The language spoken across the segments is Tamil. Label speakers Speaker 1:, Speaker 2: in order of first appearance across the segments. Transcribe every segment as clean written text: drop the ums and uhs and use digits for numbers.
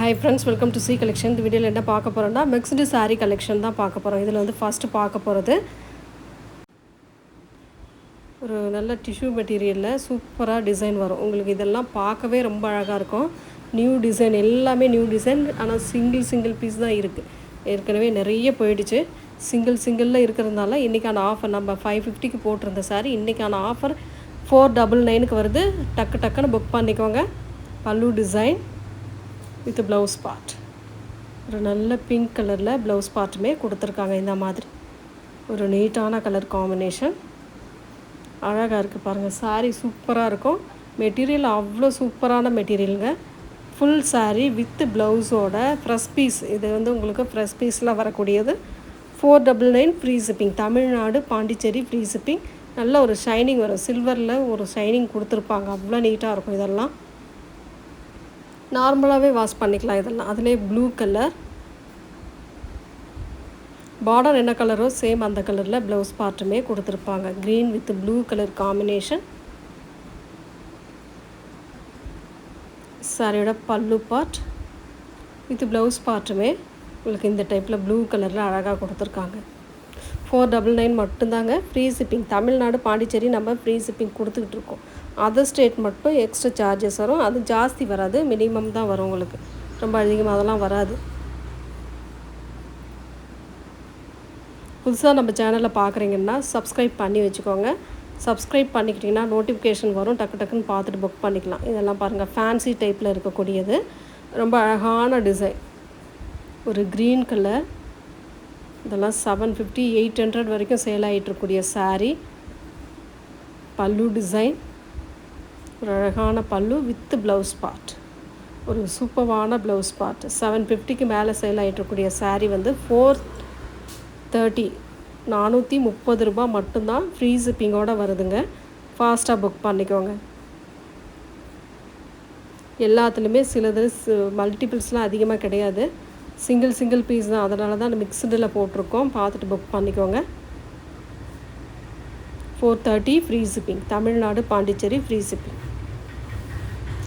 Speaker 1: Hi friends, welcome to C collection. இந்த வீடியோல என்ன பார்க்க போறோம்னா mixed saree collection தான் பார்க்க போறோம். இதுல வந்து ஃபர்ஸ்ட் பார்க்க போறது ஒரு நல்ல டிஷ்யூ மெட்டீரியல்ல சூப்பரா டிசைன் வரும். உங்களுக்கு இதெல்லாம் பார்க்கவே ரொம்ப அழகா இருக்கும். நியூ டிசைன் எல்லாமே நியூ டிசைன். ஆனா சிங்கிள் பீஸ் தான் இருக்கு. ஏற்கனவே நிறைய போயிடுச்சு. சிங்கிள்ல இருக்கிறதுனால இன்னைக்கான ஆஃபர் நம்ம 550க்கு போட்டிருந்த saree இன்னைக்கான ஆஃபர் 499க்கு வருது. டக்குன்னு புக் பண்ணிக்கோங்க. பல்லு டிசைன் வித் ப்ளவுஸ் பார்ட் ஒரு நல்ல பிங்க் கலரில் ப்ளவுஸ் பார்ட்டுமே கொடுத்துருக்காங்க. இந்த மாதிரி ஒரு நீட்டான கலர் காம்பினேஷன் அழகாக இருக்குது பாருங்கள். saree சூப்பராக இருக்கும். மெட்டீரியல் அவ்வளோ சூப்பரான மெட்டீரியலுங்க. ஃபுல் saree வித் ப்ளவுஸோட ஃப்ரெஷ் பீஸ். இது வந்து உங்களுக்கு ஃப்ரெஷ் பீஸில் வரக்கூடியது. 499 free shipping. Tamil Nadu Pondicherry free shipping. நல்ல ஒரு ஷைனிங் வரும். சில்வரில் ஒரு ஷைனிங் கொடுத்துருப்பாங்க. அவ்வளோ நீட்டாக இருக்கும். இதெல்லாம் நார்மலாகவே வாஷ் பண்ணிக்கலாம். இதெல்லாம் அதிலே ப்ளூ கலர் பார்டர் என்ன கலரோ சேம் அந்த கலரில் ப்ளவுஸ் பார்ட்டுமே கொடுத்துருப்பாங்க. Green with blue colour combination. சாரியோட பல்லு பார்ட் வித் ப்ளவுஸ் பார்ட்டுமே உங்களுக்கு இந்த டைப்பில் ப்ளூ கலரில் அழகாக கொடுத்துருக்காங்க. 499 மட்டும்தாங்க ஃப்ரீ ஷிப்பிங். தமிழ்நாடு பாண்டிச்சேரி நம்ம ஃப்ரீ ஷிப்பிங் கொடுத்துக்கிட்டு இருக்கோம். அதர் ஸ்டேட் மட்டும் எக்ஸ்ட்ரா சார்ஜஸ் வரும். அது ஜாஸ்தி வராது, மினிமம் தான் வரும். உங்களுக்கு ரொம்ப அதிகமாக அதெல்லாம் வராது. புதுசாக நம்ம சேனலில் பார்க்குறீங்கன்னா சப்ஸ்கிரைப் பண்ணி வச்சுக்கோங்க. சப்ஸ்கிரைப் பண்ணிக்கிட்டிங்கன்னா நோட்டிஃபிகேஷன் வரும். டக்குன்னு பார்த்துட்டு புக் பண்ணிக்கலாம். இதெல்லாம் பாருங்கள், ஃபேன்சி டைப்பில் இருக்கக்கூடியது. ரொம்ப அழகான டிசைன். ஒரு க்ரீன் கலர். இதெல்லாம் 750 800 வரைக்கும் சேல் ஆகிட்டுருக்கூடிய saree. பல்லு டிசைன் ஒரு அழகான பல்லு வித் ப்ளவுஸ் பார்ட். ஒரு சூப்பரான ப்ளவுஸ் பார்ட். 750க்கு மேலே சேல் ஆகிட்டுருக்கூடிய saree வந்து 430 430 மட்டும்தான் ஃப்ரீ ஷிப்பிங்கோடு வருதுங்க. ஃபாஸ்ட்டாக புக் பண்ணிக்கோங்க. எல்லாத்துலேயுமே சிலது மல்டிபிள்ஸ்லாம் அதிகமாக கிடையாது. சிங்கிள் பீஸ் தான். அதனால தான் மிக்சடில் போட்டிருக்கோம். பார்த்துட்டு புக் பண்ணிக்கோங்க. 430 free shipping. Tamil Nadu Pondicherry free shipping.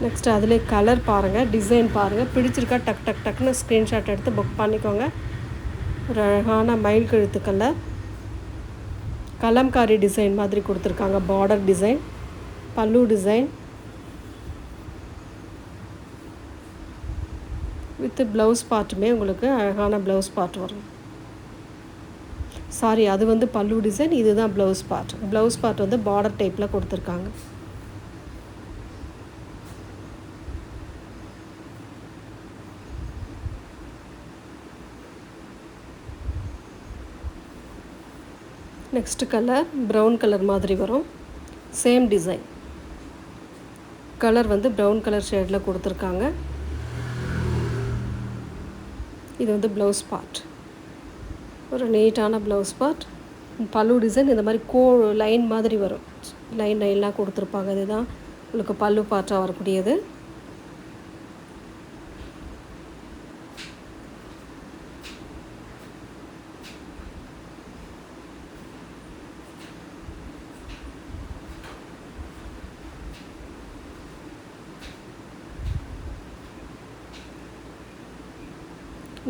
Speaker 1: Next அதிலே கலர் பாருங்கள், டிசைன் பாருங்கள். பிடிச்சிருக்கா டக்குன்னு ஸ்க்ரீன்ஷாட் எடுத்து புக் பண்ணிக்கோங்க. ஒரு அழகான மயில் கழுத்து கலர். கலம்காரி டிசைன் மாதிரி கொடுத்துருக்காங்க. பார்டர் டிசைன், பல்லு டிசைன் வித் ப்ளவுஸ் பார்ட்டுமே உங்களுக்கு அழகான ப்ளவுஸ் பார்ட் வரும். சாரி, அது வந்து பல்லு டிசைன், இதுதான் ப்ளவுஸ் பார்ட். ப்ளவுஸ் பார்ட் வந்து பார்டர் டைப்பில் கொடுத்துருக்காங்க. நெக்ஸ்ட் கலர் ப்ரௌன் கலர் மாதிரி வரும். Same design. கலர் வந்து ப்ரௌன் கலர் ஷேடில் கொடுத்துருக்காங்க. இது வந்து ப்ளவுஸ் பார்ட். ஒரு நீட்டான ப்ளவுஸ் பார்ட். பல்லு டிசைன் இந்த மாதிரி லைன் மாதிரி வரும். லைன்லாம் கொடுத்துருப்பாங்க. இதுதான் உங்களுக்கு பல்லு பார்ட்டாக வரக்கூடியது.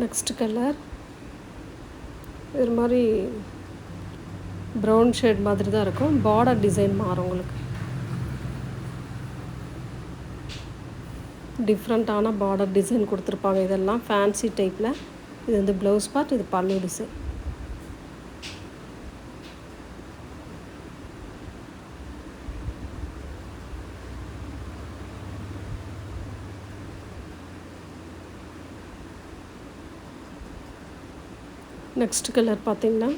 Speaker 1: நெக்ஸ்ட் கலர் இது மாதிரி ப்ரௌன் ஷேட் மாதிரி தான் இருக்கும். பார்டர் டிசைன் மாறும். உங்களுக்கு டிஃப்ரெண்ட்டான பார்டர் டிசைன் கொடுத்துருப்பாங்க. இதெல்லாம் ஃபேன்சி டைப்பில். இது வந்து ப்ளவுஸ் பார்ட், இது பல்லு டிசைன். நெக்ஸ்ட் கலர் பார்த்திங்கன்னா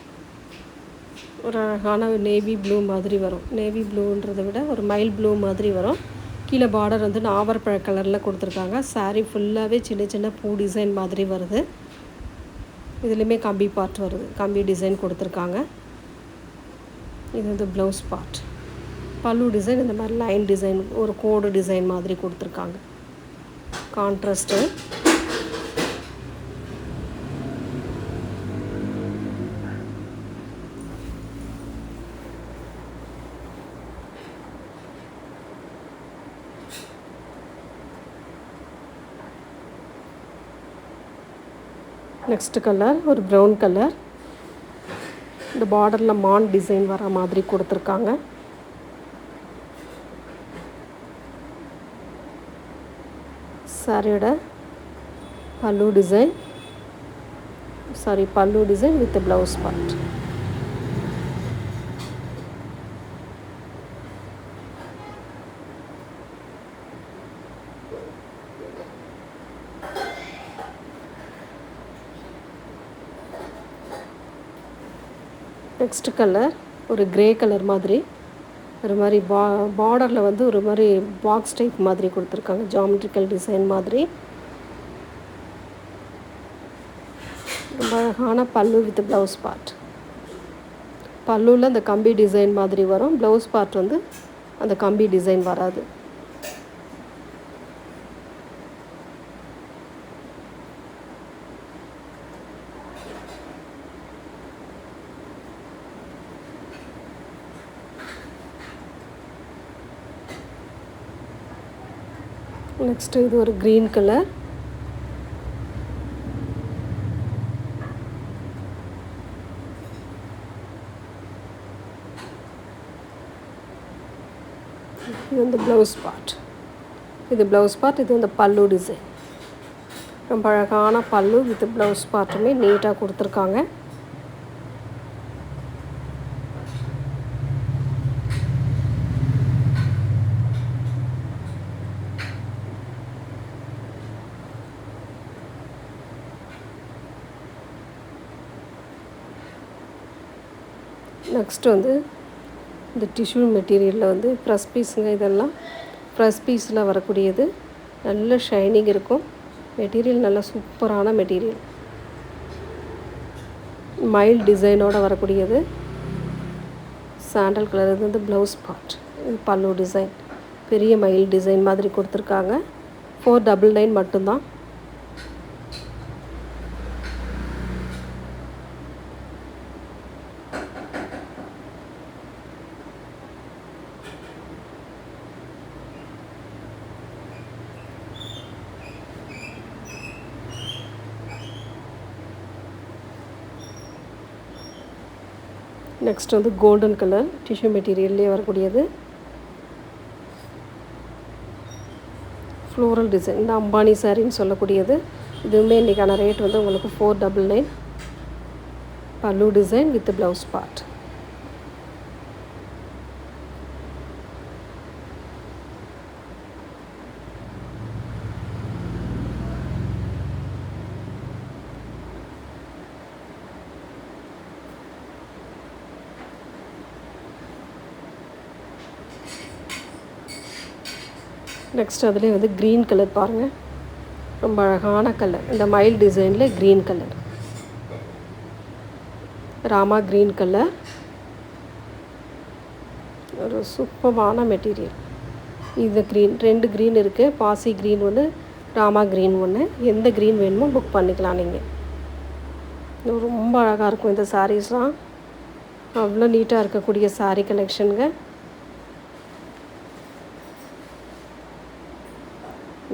Speaker 1: ஒரு அழகான நேவி ப்ளூ மாதிரி வரும். நேவி ப்ளூன்றதை விட ஒரு மைல் ப்ளூ மாதிரி வரும். கீழே பார்டர் வந்து நாவற்பழ கலரில் கொடுத்துருக்காங்க. saree ஃபுல்லாகவே சின்ன பூ டிசைன் மாதிரி வருது. இதுலேயுமே கம்பி பார்ட் வருது. கம்பி டிசைன் கொடுத்துருக்காங்க. இது வந்து ப்ளவுஸ் பார்ட். பல்லு டிசைன் இந்த மாதிரி லைன் டிசைன், ஒரு கோடு டிசைன் மாதிரி கொடுத்துருக்காங்க. கான்ட்ராஸ்ட்டு. நெக்ஸ்ட் கலர் ஒரு ப்ரௌன் கலர். இந்த பார்டரில் மான் டிசைன் வர மாதிரி கொடுத்துருக்காங்க. சாரியோட பல்லு design with blouse part. Next colour ஒரு கிரே கலர் மாதிரி ஒரு மாதிரி பார்டரில் வந்து ஒரு மாதிரி பாக்ஸ் டைப் மாதிரி கொடுத்துருக்காங்க. ஜாமெட்ரிக்கல் டிசைன் மாதிரி ரொம்ப அழகான பல்லு வித் ப்ளவுஸ் பார்ட். பல்லுவில் அந்த கம்பி டிசைன் மாதிரி வரும். ப்ளவுஸ் பார்ட் வந்து அந்த கம்பி டிசைன் வராது. நெக்ஸ்ட்டு இது ஒரு க்ரீன் கலர். இது வந்து ப்ளவுஸ் பார்ட். இது வந்து பல்லு டிசைன். ரொம்ப அழகான பல்லு வித் ப்ளவுஸ் பார்ட்டுமே நீட்டாக கொடுத்துருக்காங்க. நெக்ஸ்ட்டு வந்து இந்த டிஷ்யூ மெட்டீரியலில் வந்து ப்ரெஸ் பீஸுங்க. இதெல்லாம் ப்ரெஸ் பீஸில் வரக்கூடியது. நல்ல ஷைனிங் இருக்கும். மெட்டீரியல் நல்ல சூப்பரான மெட்டீரியல். மைல் டிசைனோடு வரக்கூடியது. Sandal colour. இது வந்து ப்ளவுஸ் பார்ட். இது பல்லு டிசைன். பெரிய மயில் டிசைன் மாதிரி கொடுத்துருக்காங்க. 499 மட்டும்தான். நெக்ஸ்ட் வந்து கோல்டன் கலர் டிஷ்யூ மெட்டீரியல்லே வரக்கூடியது. Floral design. இந்த அம்பானி சாரின்னு சொல்லக்கூடியது. இதுவுமே இன்றைக்கான ரேட் வந்து உங்களுக்கு 499. பல்லு design with blouse part. Next அதுலேயே வந்து க்ரீன் கலர் பாருங்கள். ரொம்ப அழகான கலர். இந்த மயில் டிசைனில் green colour. Rama green colour. ஒரு சூப்பரான மெட்டீரியல். இது க்ரீன் 2 க்ரீன் இருக்குது. பாசி க்ரீன் ஒன்று, ராமா க்ரீன் ஒன்று. எந்த க்ரீன் வேணுமோ புக் பண்ணிக்கலாம் நீங்கள். ரொம்ப அழகாக இருக்கும் இந்த சாரீஸ்லாம். அவ்வளோ நீட்டாக இருக்கக்கூடிய சாரீ கலெக்ஷனுங்க.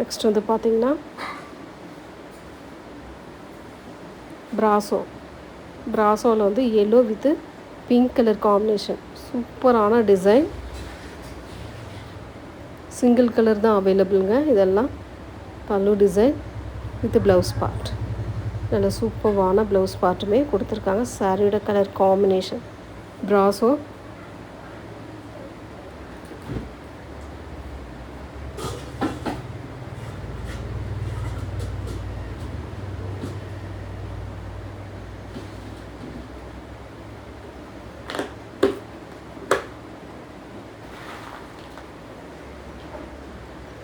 Speaker 1: நெக்ஸ்ட் வந்து பார்த்திங்கன்னா ப்ராசோவில் வந்து yellow with pink colour combination. சூப்பரான டிசைன். சிங்கிள் கலர் தான் அவைலபிளுங்க. இதெல்லாம் பல்லு டிசைன் வித் ப்ளவுஸ் பார்ட். நல்ல சூப்பரான ப்ளவுஸ் பார்ட்டுமே கொடுத்துருக்காங்க. சாரியோட கலர் காம்பினேஷன் ப்ராசோ.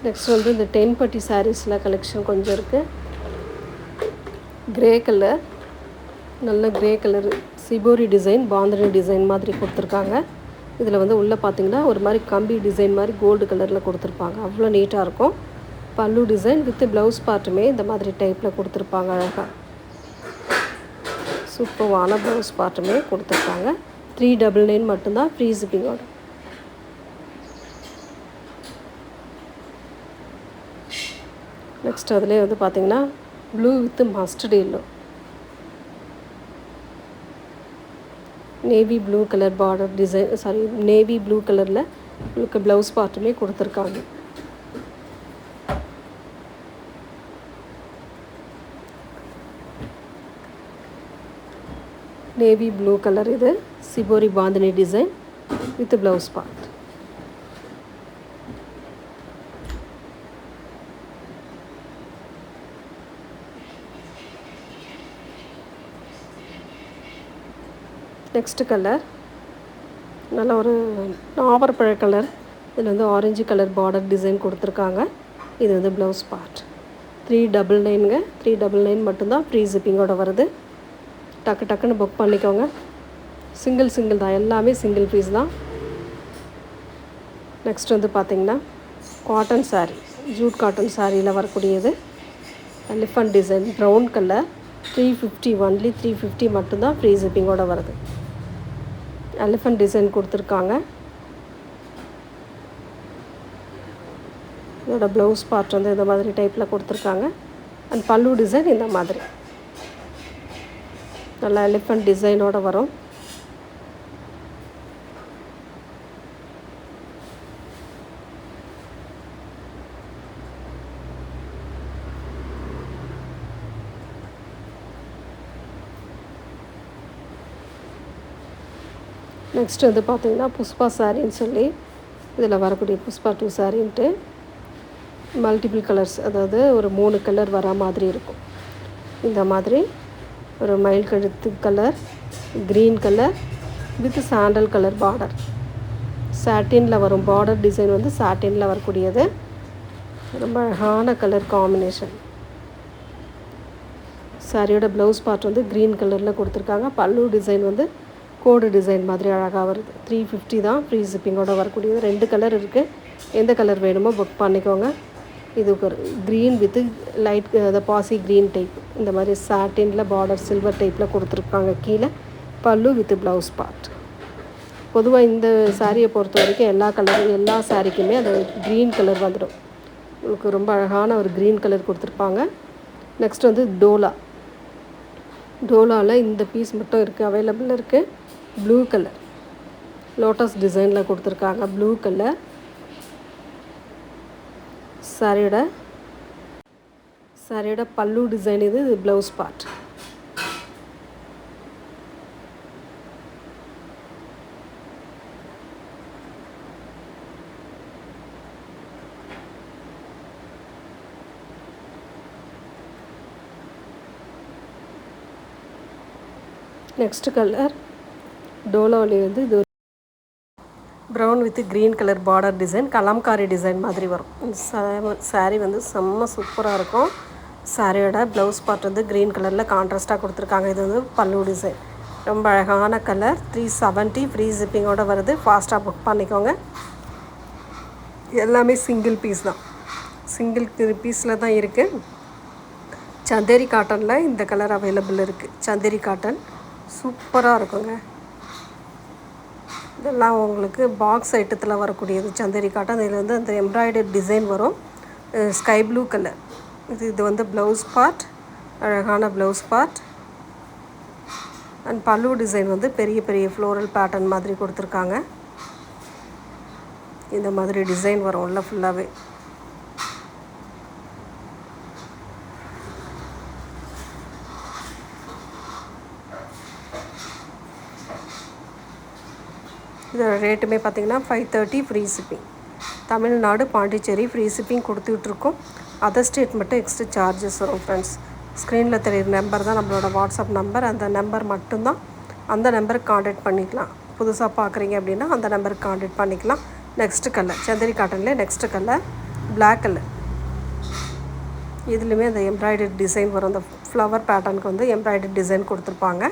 Speaker 1: நெக்ஸ்ட் வந்து இந்த 10 பட்டி சாரீஸில் கலெக்ஷன் கொஞ்சம் இருக்குது. Grey colour. நல்ல grey colour shibori design, bandhani design மாதிரி கொடுத்துருக்காங்க. இதில் வந்து உள்ளே பார்த்திங்கன்னா ஒரு மாதிரி கம்பி டிசைன் மாதிரி கோல்டு கலரில் கொடுத்துருப்பாங்க. அவ்வளோ நீட்டாக இருக்கும். பல்லு டிசைன் வித் ப்ளவுஸ் பார்ட்டுமே இந்த மாதிரி டைப்பில் கொடுத்துருப்பாங்க. அழகாக சூப்பரான ப்ளவுஸ் பார்ட்டுமே கொடுத்துருப்பாங்க. 399 மட்டும்தான் ஃப்ரீ ஷிப்பிங்கோட. நெக்ஸ்ட் அதிலே வந்து பார்த்திங்கன்னா blue with mustard yellow. Navy blue colour border design, sorry navy blue கலரில் உங்களுக்கு ப்ளவுஸ் பார்ட்டுமே கொடுத்துருக்காங்க. நேவி ப்ளூ கலர், இது shibori bandhani design with blouse part. Next colour நல்ல ஒரு நாவற்பழ கலர், இதில் வந்து ஆரஞ்சு கலர் பார்டர் டிசைன் கொடுத்துருக்காங்க. இது வந்து ப்ளவுஸ் பார்ட். 399ங்க, 399 மட்டும்தான் ஃப்ரீ ஷிப்பிங்கோட வருது. டக்கு டக்குன்னு புக் பண்ணிக்கோங்க. சிங்கிள் தான், எல்லாமே சிங்கிள் பீஸ் தான். நெக்ஸ்ட் வந்து பார்த்திங்கன்னா காட்டன் சாரீ, ஜூட் காட்டன் சாரியில் வரக்கூடியது elephant design brown colour. 350, only 350 மட்டும்தான் ஃப்ரீ ஷிப்பிங்கோட வருது. எலிஃபண்ட் டிசைன் கொடுத்துருக்காங்க. இதோட ப்ளவுஸ் பார்ட் வந்து இந்த மாதிரி டைப்பில் கொடுத்துருக்காங்க. அண்ட் பல்லு டிசைன் இந்த மாதிரி நல்லா எலிஃபண்ட் டிசைனோடு வரும். நெக்ஸ்ட் வந்து பார்த்திங்கன்னா புஷ்பா சாரின்னு சொல்லி இதில் வரக்கூடிய புஷ்பா 2 சாரின்ட்டு மல்டிபிள் கலர்ஸ், அதாவது ஒரு 3 கலர் வர மாதிரி இருக்கும். இந்த மாதிரி ஒரு மயில் கழுத்து colour, green colour with sandal colour border. சாட்டினில் வரும் பார்டர் டிசைன் வந்து சாட்டினில் வரக்கூடியது. ரொம்ப அழகான கலர் காம்பினேஷன். சாரியோட ப்ளவுஸ் பார்ட் வந்து க்ரீன் கலரில் கொடுத்துருக்காங்க. பல்லு டிசைன் வந்து கோடு டிசைன் மாதிரி அழகாக வருது. 350 தான் ஃப்ரீ ஷிப்பிங்கோட வரக்கூடியது. 2 கலர் இருக்குது. எந்த கலர் வேணுமோ புக் பண்ணிக்கோங்க. இது ஒரு க்ரீன் வித்து லைட் அந்த பாசி க்ரீன் டைப், இந்த மாதிரி சாட்டினில் பார்டர் சில்வர் டைப்பில் கொடுத்துருக்காங்க. கீழே பல்லு வித்து ப்ளவுஸ் பார்ட். பொதுவாக இந்த சாரியை பொறுத்த வரைக்கும் எல்லா சாரிக்குமே அந்த க்ரீன் கலர் வந்துடும். உங்களுக்கு ரொம்ப அழகான ஒரு க்ரீன் கலர் கொடுத்துருப்பாங்க. நெக்ஸ்ட் வந்து டோலாவில் இந்த பீஸ் மட்டும் இருக்குது, அவைலபிள் இருக்குது. ப்ளூ கலர் லோட்டஸ் டிசைனில் கொடுத்துருக்காங்க. ப்ளூ கலர் சாரியோட பல்லு டிசைன், இது ப்ளவுஸ் பார்ட். நெக்ஸ்ட் கலர் டோலாவிலே வந்து இது brown with green colour border design, Kalamkari design மாதிரி வரும். சாரீ வந்து செம்ம சூப்பராக இருக்கும். சாரியோட ப்ளவுஸ் பார்ட் வந்து க்ரீன் கலரில் கான்ட்ராஸ்ட்டாக கொடுத்துருக்காங்க. இது வந்து பல்லு டிசைன். ரொம்ப அழகான கலர். 370 ஃப்ரீ ஷிப்பிங்கோடு வருது. ஃபாஸ்ட்டாக புக் பண்ணிக்கோங்க. எல்லாமே சிங்கிள் பீஸ் தான், சிங்கிள் பீஸில் தான் இருக்குது. சந்தேரி காட்டனில் இந்த கலர் அவைலபிள் இருக்குது. சந்தேரி காட்டன் சூப்பராக இருக்குங்க. இதெல்லாம் உங்களுக்கு பாக்ஸ் ஐட்டத்தில் வரக்கூடியது சந்தேரி காட்டன். இதில் வந்து அந்த எம்ப்ராய்டரி டிசைன் வரும். Sky blue colour. இது வந்து ப்ளவுஸ் பார்ட், அழகான ப்ளவுஸ் பார்ட். அண்ட் பல்லு டிசைன் வந்து பெரிய பெரிய ஃப்ளோரல் பேட்டர்ன் மாதிரி கொடுத்துருக்காங்க. இந்த மாதிரி டிசைன் வரும் உள்ள ஃபுல்லாகவே. இதோட ரேட்டுமே பார்த்திங்கன்னா 530 free shipping. Tamil Nadu, Pondicherry free shipping கொடுத்துட்ருக்கோம். அதர் ஸ்டேட் மட்டும் எக்ஸ்ட்ரா சார்ஜஸ் வரும் ஃப்ரெண்ட்ஸ். ஸ்க்ரீனில் தெரியுற நம்பர் தான் நம்மளோட வாட்ஸ்அப் நம்பர். அந்த நம்பர் மட்டும்தான், அந்த நம்பருக்கு காண்டாக்ட் பண்ணிக்கலாம். புதுசாக பார்க்குறீங்க அப்படின்னா அந்த நம்பருக்கு காண்டாக்ட் பண்ணிக்கலாம். நெக்ஸ்ட்டு கலர் சந்தேரி காட்டன்லேயே நெக்ஸ்ட்டு கலர் பிளாக் கலர். இதுலேயுமே அந்த எம்ப்ராய்டரி டிசைன் வரும். அந்த ஃப்ளவர் பேட்டர்னுக்கு வந்து எம்ப்ராய்டரி டிசைன் கொடுத்துருப்பாங்க.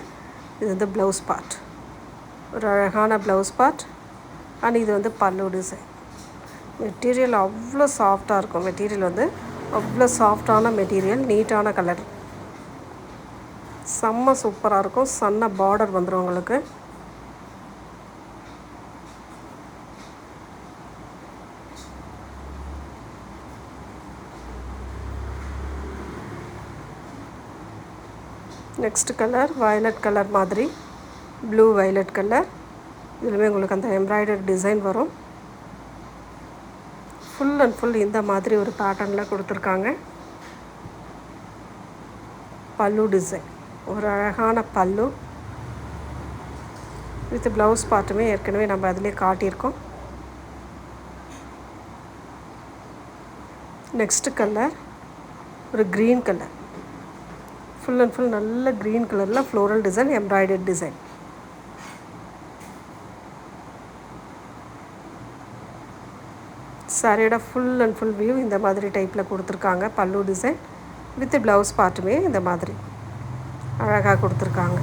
Speaker 1: இது வந்து ப்ளவுஸ் பார்ட், ஒரு அழகான ப்ளவுஸ் பார்ட். அண்ட் இது வந்து பல்லு டிசைன். மெட்டீரியல் அவ்வளோ சாஃப்டாக இருக்கும். மெட்டீரியல் வந்து அவ்வளோ சாஃப்டான மெட்டீரியல், நீட்டான கலர், செம்ம சூப்பராக இருக்கும். சன்ன பார்டர் வந்துடும் உங்களுக்கு. நெக்ஸ்ட் கலர் வயலட் கலர் மாதிரி ப்ளூ வயலட் கலர். இதுலேயுமே உங்களுக்கு அந்த எம்ப்ராய்டரி டிசைன் வரும். ஃபுல் அண்ட் ஃபுல் இந்த மாதிரி ஒரு பேட்டர்னில் கொடுத்துருக்காங்க. பல்லு டிசைன், ஒரு அழகான பல்லு வித் ப்ளவுஸ் பார்ட்டுமே ஏற்கனவே நம்ம அதிலே காட்டியிருக்கோம். நெக்ஸ்ட்டு கலர் ஒரு green colour. Full and full நல்ல க்ரீன் கலரில் ஃப்ளோரல் டிசைன், எம்ப்ராய்டரி டிசைன். சாரியோட ஃபுல் அண்ட் ஃபுல் வியூ இந்த மாதிரி டைப்பில் கொடுத்துருக்காங்க. பல்லு டிசைன் வித் ப்ளவுஸ் பார்ட்டுமே இந்த மாதிரி அழகாக கொடுத்துருக்காங்க.